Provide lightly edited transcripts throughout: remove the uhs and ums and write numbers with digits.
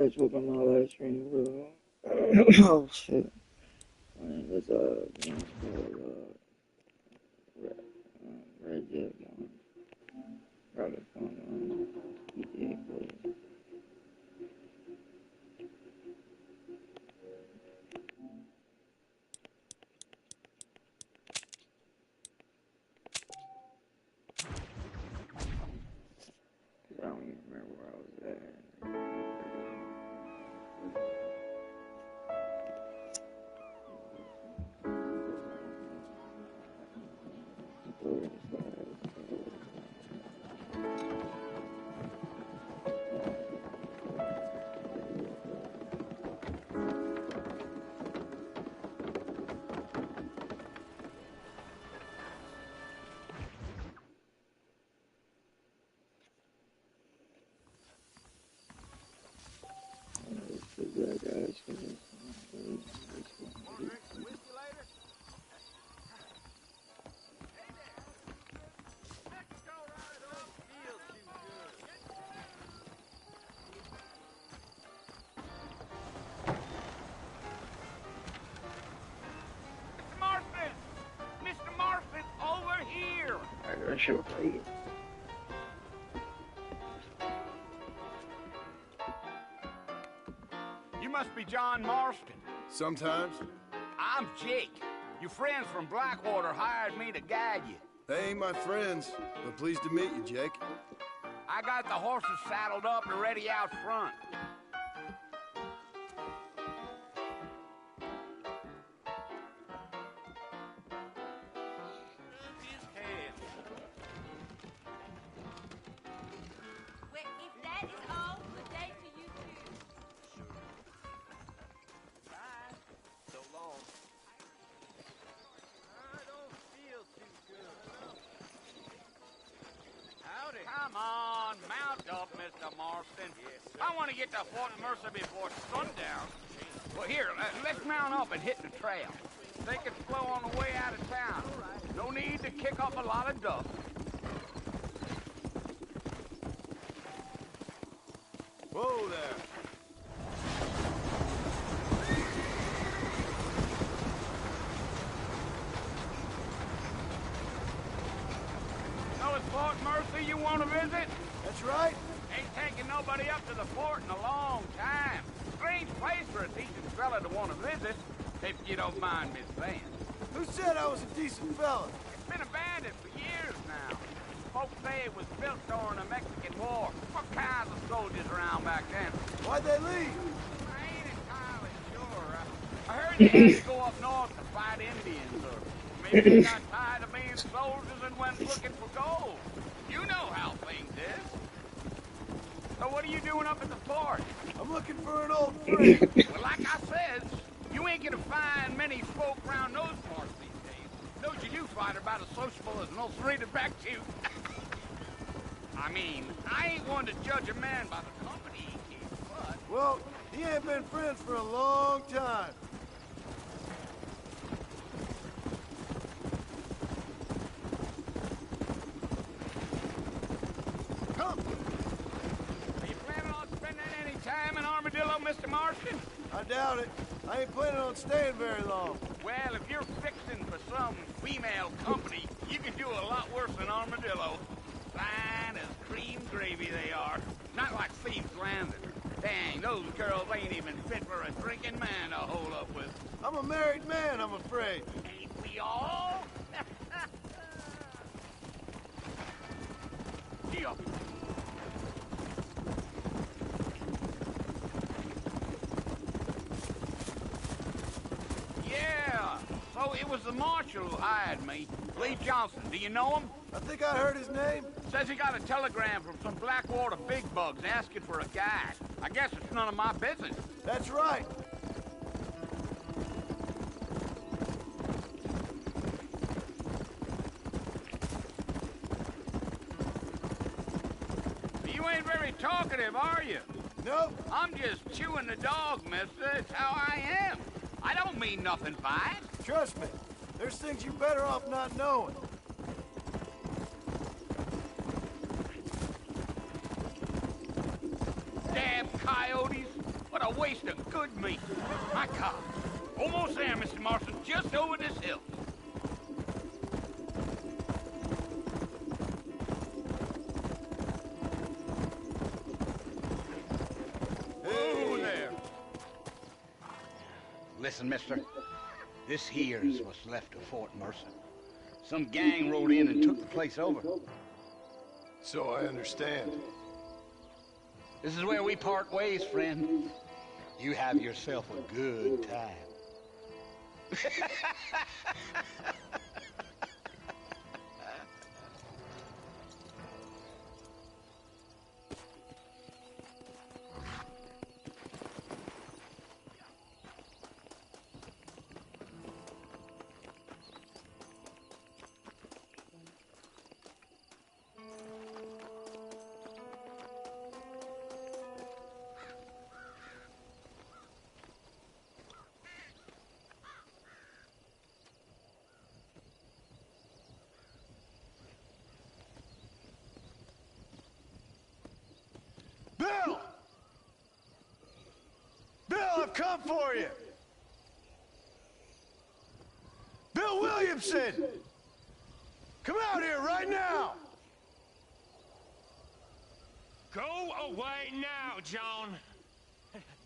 Let's look on my live stream, bro. Oh shit. Man, let's games called Red Jet one. Got it from GTA Play. I don't even remember where I was at. I should play it. You must be John Marston. Sometimes. I'm Jake. Your friends from Blackwater hired me to guide you. They ain't my friends, but pleased to meet you, Jake. I got the horses saddled up and ready out front. Come on, mount up, Mr. Marston. Yes, I want to get to Fort Mercer before sundown. Well, here, let's mount up and hit the trail. Take it slow on the way out of town. No need to kick up a lot of dust. Whoa there. So it's Fort Mercer you want to visit? That's right. Ain't taking nobody up to the fort in a long time. Strange place for a decent fella to want to visit, if you don't mind me saying. Who said I was a decent fella? It's been abandoned for years now. Folks say it was built during the Mexican War. What kinds of soldiers around back then? Why'd they leave? I ain't entirely sure. I heard they had to go up north to fight Indians, or maybe they got tired of being soldiers and went looking for gold. You know how things is. So what are you doing up at the fort? I'm looking for an old friend. Well, like I said, you ain't gonna find many folk around those parts these days. Those you do find are about as sociable as an old serrated back tooth. I mean, I ain't one to judge a man by the company he keeps, but... Well, he ain't been friends for a long time. Come. Are you planning on spending any time in Armadillo, Mr. Marston? I doubt it. I ain't planning on staying very long. Well, if you're fixing for some female company, you can do a lot worse than Armadillo. Fine as cream gravy they are. Not like Thieves Landing. Dang, those girls ain't even fit for a drinking man to hold up with. I'm a married man, I'm afraid. Ain't we all? Gee up. Yeah, so it was the marshal who hired me. Lee Johnson, do you know him? I think I heard his name. Says he got a telegram from some Blackwater big bugs asking for a guide. I guess it's none of my business. That's right. You ain't very talkative, are you? Nope. I'm just chewing the dog, mister. It's how I am. I don't mean nothing by it. Trust me. There's things you're better off not knowing. Damn coyotes. good meat. My God. Almost there, Mr. Marston. Just over this hill. Whoa there. Listen, mister. This here is what's left of Fort Mercer. Some gang rode in and took the place over. So I understand. This is where we part ways, friend. You have yourself a good time. Bill! Bill, I've come for you! Bill Williamson! Come out here right now! Go away now, John.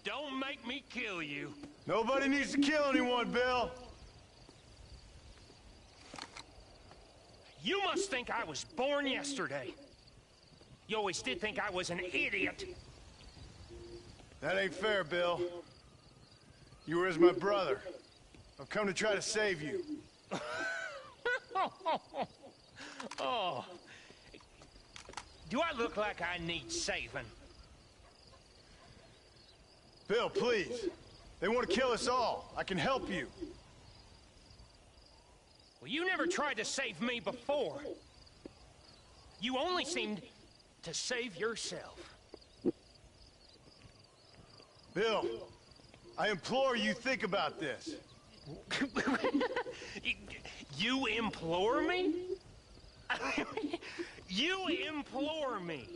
Don't make me kill you. Nobody needs to kill anyone, Bill. You must think I was born yesterday. You always did think I was an idiot. That ain't fair, Bill. You were as my brother. I've come to try to save you. Oh. Do I look like I need saving? Bill, please. They want to kill us all. I can help you. Well, you never tried to save me before. You only seemed to save yourself. Bill, I implore you think about this. You implore me? You implore me.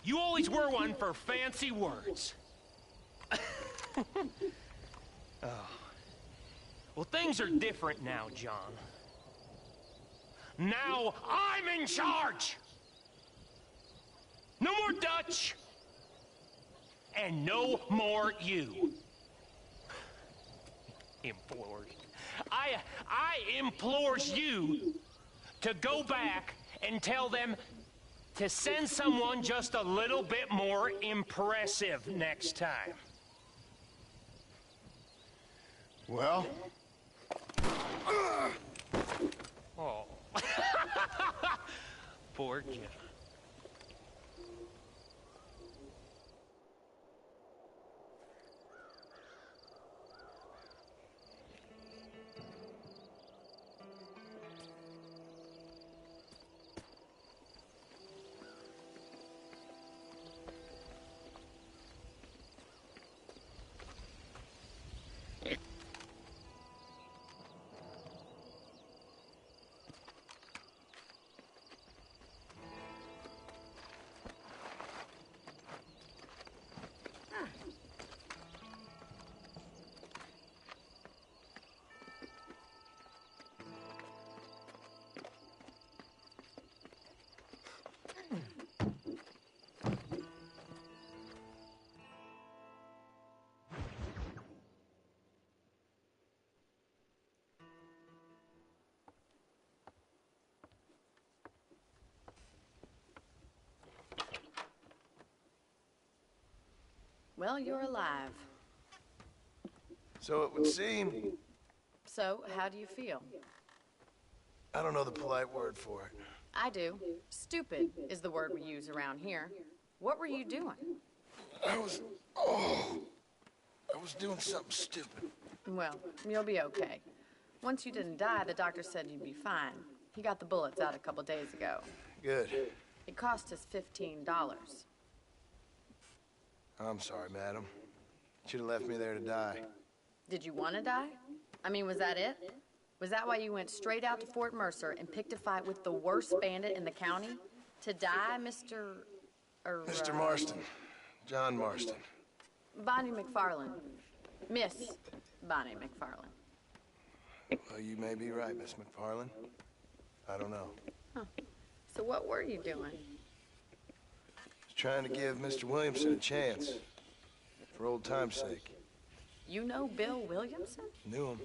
You always were one for fancy words. Oh. Well, things are different now, John. Now I'm in charge! No more Dutch! And no more you. Implored. I implores you to go back and tell them to send someone just a little bit more impressive next time. Well? Oh. Poor Jim. Well, you're alive. So it would seem... So, how do you feel? I don't know the polite word for it. I do. Stupid is the word we use around here. What were you doing? I was doing something stupid. Well, you'll be okay. Once you didn't die, the doctor said you'd be fine. He got the bullets out a couple days ago. Good. It cost us $15. I'm sorry, madam. Should have left me there to die. Did you want to die? I mean, was that it? Was that why you went straight out to Fort Mercer and picked a fight with the worst bandit in the county? To die, Mr. Mr. Marston. John Marston. Bonnie McFarland. Miss Bonnie McFarland. Well, you may be right, Miss McFarland. I don't know. So what were you doing? Just trying to give Mr. Williamson a chance. For old time's sake. You know Bill Williamson? Knew him.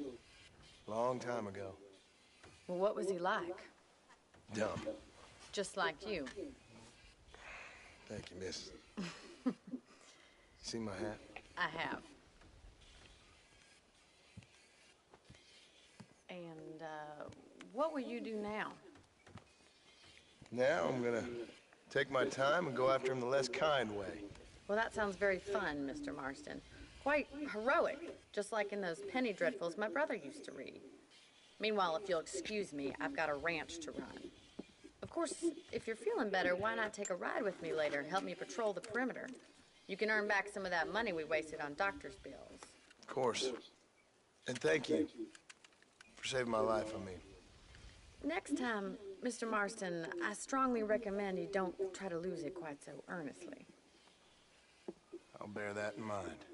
Long time ago. Well, what was he like? Dumb. Just like you. Thank you, miss. See my hat? I have. And, what will you do now? Now I'm gonna take my time and go after him the less kind way. Well, that sounds very fun, Mr. Marston. Quite heroic, just like in those penny dreadfuls my brother used to read. Meanwhile, if you'll excuse me, I've got a ranch to run. Of course, if you're feeling better, why not take a ride with me later and help me patrol the perimeter? You can earn back some of that money we wasted on doctor's bills. Of course. And thank you for saving my life, I mean. Next time, Mr. Marston, I strongly recommend you don't try to lose it quite so earnestly. I'll bear that in mind.